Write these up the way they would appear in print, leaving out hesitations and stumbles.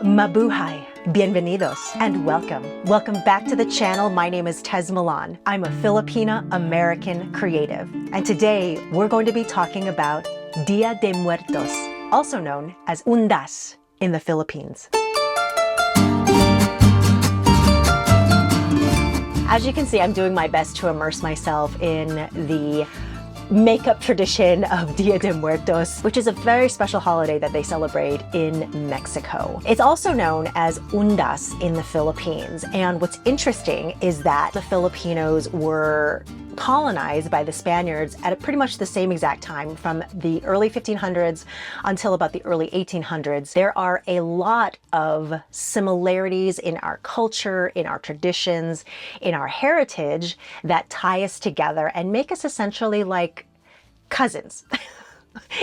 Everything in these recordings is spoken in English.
Mabuhay, bienvenidos, and welcome. Welcome back to the channel. My name is Tez Milan. I'm a Filipina American creative, and today we're going to be talking about Dia de Muertos, also known as Undas in the Philippines. As you can see, I'm doing my best to immerse myself in the makeup tradition of Dia de Muertos, which is a very special holiday that they celebrate in Mexico. It's also known as Undas in the Philippines. And what's interesting is that the Filipinos were colonized by the Spaniards at pretty much the same exact time, from the early 1500s until about the early 1800s. There are a lot of similarities in our culture, in our traditions, in our heritage that tie us together and make us essentially like cousins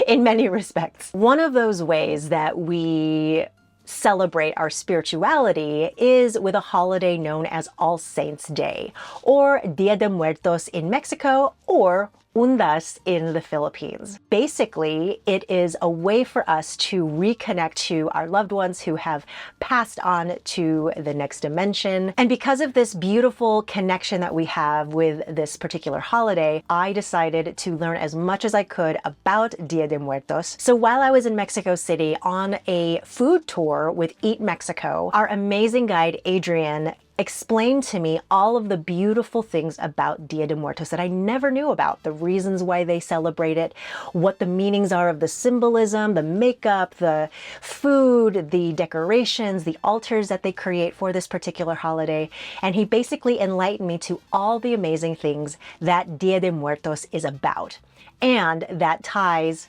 in many respects. One of those ways that we celebrate our spirituality is with a holiday known as All Saints Day, or Dia de Muertos in Mexico, or Undas in the Philippines. Basically, it is a way for us to reconnect to our loved ones who have passed on to the next dimension. And because of this beautiful connection that we have with this particular holiday, I decided to learn as much as I could about Dia de Muertos. So while I was in Mexico City on a food tour with Eat Mexico, our amazing guide, Adrian, explained to me all of the beautiful things about Dia de Muertos that I never knew about, the reasons why they celebrate it, what the meanings are of the symbolism, the makeup, the food, the decorations, the altars that they create for this particular holiday. And he basically enlightened me to all the amazing things that Dia de Muertos is about, and that ties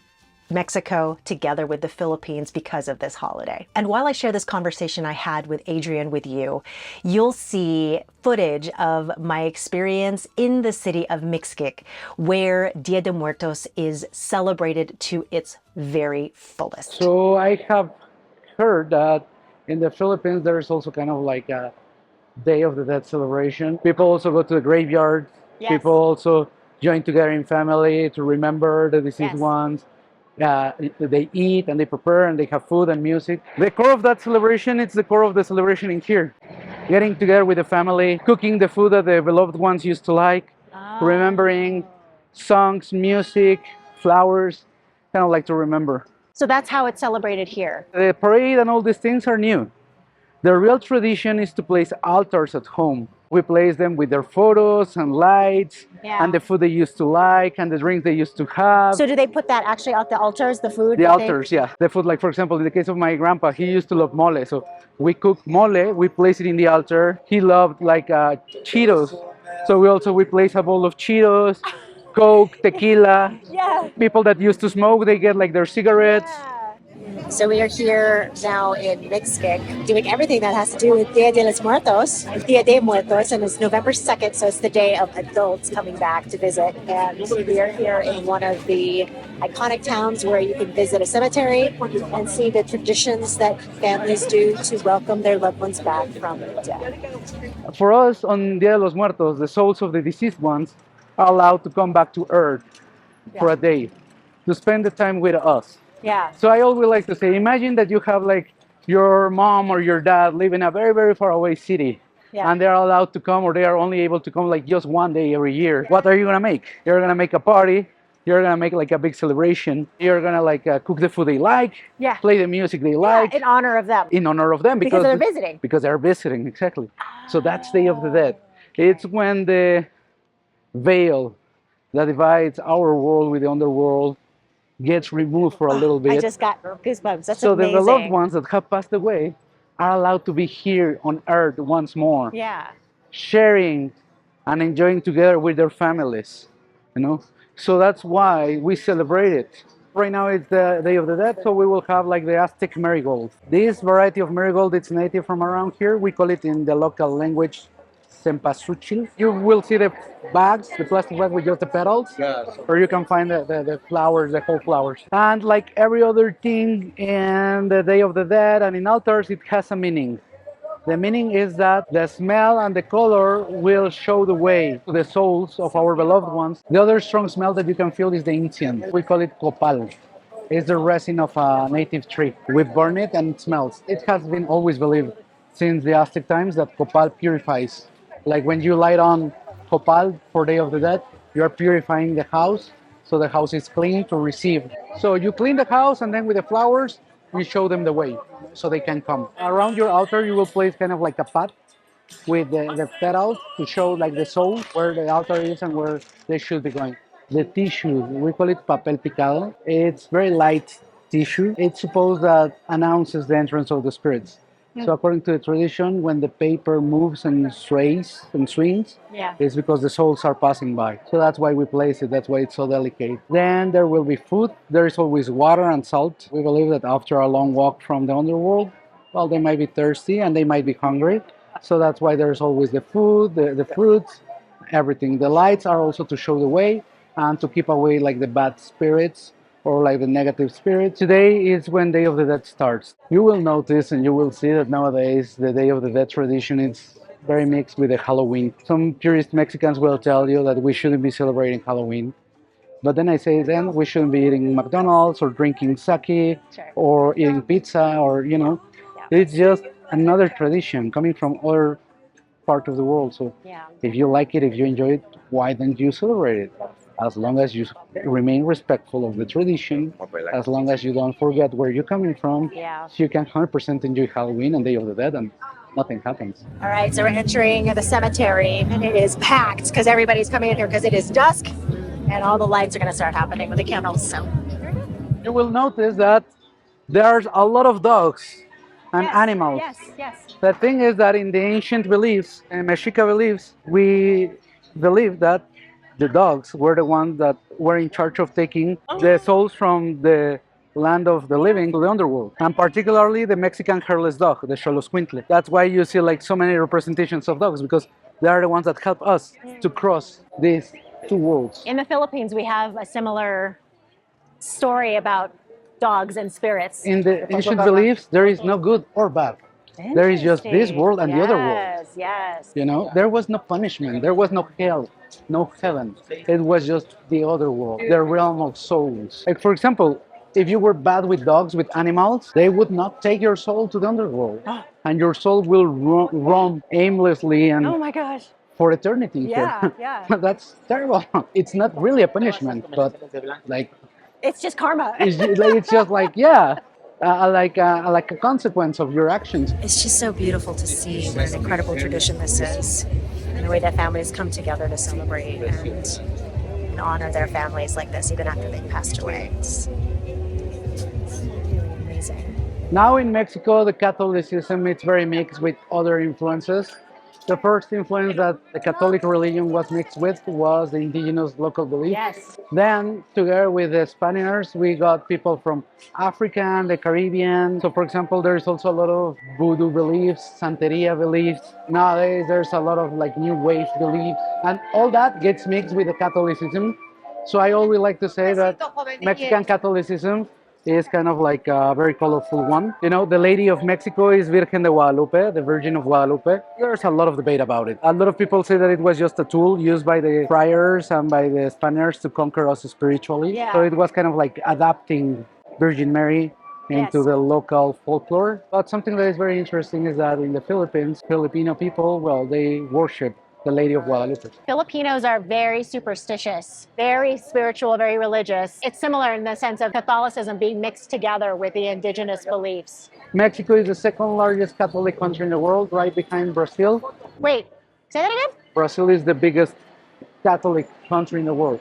Mexico together with the Philippines because of this holiday. And while I share this conversation I had with Adrian with you, you'll see footage of my experience in the city of Mixquic, where Dia de Muertos is celebrated to its very fullest. So I have heard that in the Philippines there's also kind of like a Day of the Dead celebration. People also go to the graveyard. Yes. People also join together in family to remember the deceased Yes. ones. They eat and they prepare and they have food and music. The core of that celebration, it's the core of the celebration in here. Getting together with the family, cooking the food that the beloved ones used to like, remembering songs, music, flowers, kind of like to remember. So that's how it's celebrated here. The parade and all these things are new. The real tradition is to place altars at home. We place them with their photos and lights, Yeah. and the food they used to like and the drinks they used to have. So do they put that actually at the altars, the food? The that they- altars, yeah. The food, like for example, in the case of my grandpa, he used to love mole. So we cook mole, we place it in the altar. He loved like Cheetos. So we place a bowl of Cheetos, Coke, tequila. Yeah. People that used to smoke, they get like their cigarettes. So we are here now in Mixquic doing everything that has to do with Dia de los Muertos, Dia de Muertos, and it's November 2nd, so it's the day of adults coming back to visit. And we are here in one of the iconic towns where you can visit a cemetery and see the traditions that families do to welcome their loved ones back from death. For us, on Dia de los Muertos, the souls of the deceased ones are allowed to come back to Earth for a day to spend the time with us. Yeah. So I always like to say, imagine that you have like your mom or your dad live in a very, very far away city. Yeah. And they're allowed to come, or they are only able to come like just one day every year. What are you gonna make? You're gonna make a party. You're gonna make like a big celebration. You're gonna like cook the food they like. Yeah. Play the music they like. In honor of them. In honor of them, Because they're visiting. Because they're visiting, exactly. So that's Day of the Dead. It's when the veil that divides our world with the underworld gets removed for a little bit. I just got goosebumps. That's so amazing. the beloved ones that have passed away are allowed to be here on Earth once more, Yeah. sharing and enjoying together with their families, you know. So that's why we celebrate it. Right now it's the Day of the Dead, so we will have like the Aztec marigold. This variety of marigold, it's native from around here. We call it in the local language cempasúchil. You will see the bags, the plastic bag with just the petals, or you can find the flowers, the whole flowers. And like every other thing in the Day of the Dead and in altars, it has a meaning. The meaning is that the smell and the color will show the way to the souls of our beloved ones. The other strong smell that you can feel is the inciense. We call it copal. is the resin of a native tree. We burn it and it smells. It has been always believed since the Aztec times that copal purifies. Like when you light on copal for Day of the Dead, you are purifying the house so the house is clean to receive. So you clean the house and then with the flowers, you show them the way so they can come. Around your altar, you will place kind of like a pot with the petals to show like the soul where the altar is and where they should be going. The tissue, we call it papel picado. It's very light tissue. It's supposed that announces the entrance of the spirits. So according to the tradition, when the paper moves and strays and swings, it's because the souls are passing by. So that's why we place it. That's why it's so delicate. Then there will be food. There is always water and salt. We believe that after a long walk from the underworld, well, they might be thirsty and they might be hungry. So that's why there's always the food, the fruits, everything. The lights are also to show the way and to keep away like the bad spirits or like the negative spirits. Today is when Day of the Dead starts. You will notice and you will see that nowadays the Day of the Dead tradition is very mixed with the Halloween. Some purist Mexicans will tell you that we shouldn't be celebrating Halloween. But then I say then we shouldn't be eating McDonald's or drinking sake or eating pizza or, you know, it's just another tradition coming from other part of the world. So if you like it, if you enjoy it, why don't you celebrate it? As long as you remain respectful of the tradition, as long as you don't forget where you're coming from, you can 100% enjoy Halloween and Day of the Dead and nothing happens. All right, so we're entering the cemetery and it is packed because everybody's coming in here because it is dusk and all the lights are going to start happening with the candles. So you will notice that there's a lot of dogs and animals. The thing is that in the ancient beliefs, in Mexica beliefs, we believe that the dogs were the ones that were in charge of taking the souls from the land of the living to the underworld, and particularly the Mexican hairless dog, the Xoloscuintle. That's why you see like so many representations of dogs, because they are the ones that help us to cross these two worlds. in the Philippines, we have a similar story about dogs and spirits. In the ancient beliefs, there is no good or bad. There is just this world and the other world. You know, there was no punishment, there was no hell, no heaven. It was just the other world, the realm of souls. Like for example, if you were bad with dogs, with animals, they would not take your soul to the underworld, and your soul will roam aimlessly and Oh my gosh. for eternity. That's terrible. It's not really a punishment, but like It's just karma. it's just like like a consequence of your actions. It's just so beautiful to see what an incredible tradition this is, and the way that families come together to celebrate and honor their families like this, even after they've passed away. It's really amazing. Now in Mexico, the Catholicism is very mixed with other influences. The first influence that the Catholic religion was mixed with was the indigenous local belief. Then, together with the Spaniards, we got people from Africa and the Caribbean. So, for example, there's also a lot of voodoo beliefs, Santeria beliefs. Nowadays, there's a lot of like New Wave beliefs, and all that gets mixed with the Catholicism. So, I always like to say that Mexican Catholicism is kind of like a very colorful one. You know, the Lady of Mexico is Virgen de Guadalupe, the Virgin of Guadalupe. There's a lot of debate about it. A lot of people say that it was just a tool used by the friars and by the Spaniards to conquer us spiritually. So it was kind of like adapting Virgin Mary into the local folklore. But something that is very interesting is that in the Philippines, Filipino people, well, they worship the Lady of Guadalupe. Filipinos are very superstitious, very spiritual, very religious. It's similar in the sense of Catholicism being mixed together with the indigenous beliefs. Mexico is the second largest Catholic country in the world, right behind Brazil. Wait, say that again? Brazil is the biggest Catholic country in the world.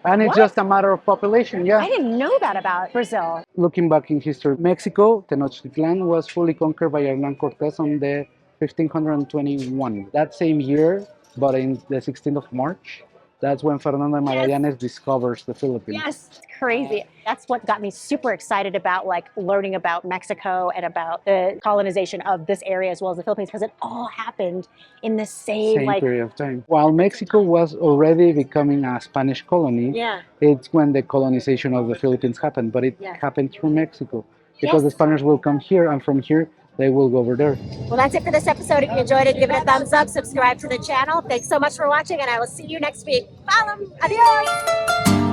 And it's just a matter of population, I didn't know that about Brazil. Looking back in history, Mexico, Tenochtitlan, was fully conquered by Hernán Cortés on the 1521. That same year, but in the 16th of March, that's when Fernando de Magallanes discovers the Philippines. It's crazy. That's what got me super excited about like learning about Mexico and about the colonization of this area as well as the Philippines, because it all happened in the same like period of time. While Mexico was already becoming a Spanish colony, it's when the colonization of the Philippines happened, but it happened through Mexico because the Spaniards will come here, and from here they will go over there. Well, that's it for this episode. If you enjoyed it, give it a thumbs up, subscribe to the channel. Thanks so much for watching, and I will see you next week. Bye. Adios.